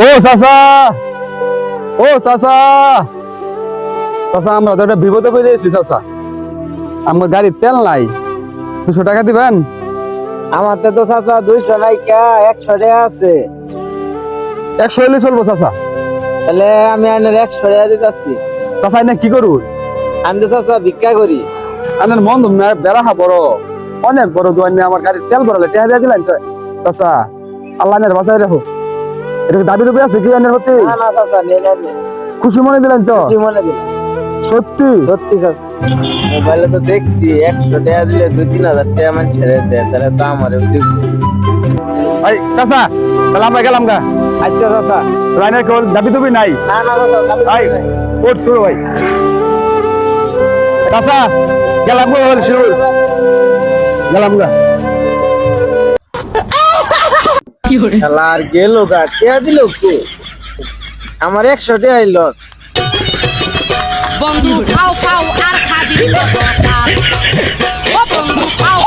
ও চাচা, ও চাচা, চাচা আমরা তো একটা বিপদে পড়ে গেছি চাচা। আমার গাড়ির তেল নাই, 200 টাকা দিবেন? আমার তো চাচা 200 নাই কা 100 টাকা আছে। 100 হলে চলবো চাচা। তাহলে আমি আইনের 100 টাকা দিতেছি। চাচা না কি করুন? আমি তো চাচা ভিক্ষা করি। আপনার মন বেড়া বড়, অনেক বড় দোয়ান নিয়ে আমার গাড়ির তেল ভরালে টেহা দিয়ে দিলেন তো চাচা। আল্লাহ নের বাঁচাই রাখো। এটা কি দাবি দাবি আছে কি আইনের প্রতি? না না চাচা নেই নেই নেই। খুশি মনে দিলেন তো? খুশি মনে দিন। সত্যি? সত্যি চাচা। মোবাইলে তো দেখছি 100 টাকা দিলে 2-3 হাজার টাকা আমার ছেড়ে দেয়, তাহলে তো আমারও দিব। ভাই চাচা, তাহলে আমরা গেলাম গা। আচ্ছা চাচা। লাইনের কেবল দাবি দাবি নাই। না না চাচা দাবি ভাই নাই। ওঠ শুরু ভাই। চাচা গেলাম গো, শুরু গেলাম গা। শালা আর গেল গা, টাকা দিল কে? আমার 100 টাকা আইলো। বন্ধু খাও খাও আর খাবি কত কাল ও বন্ধু খাও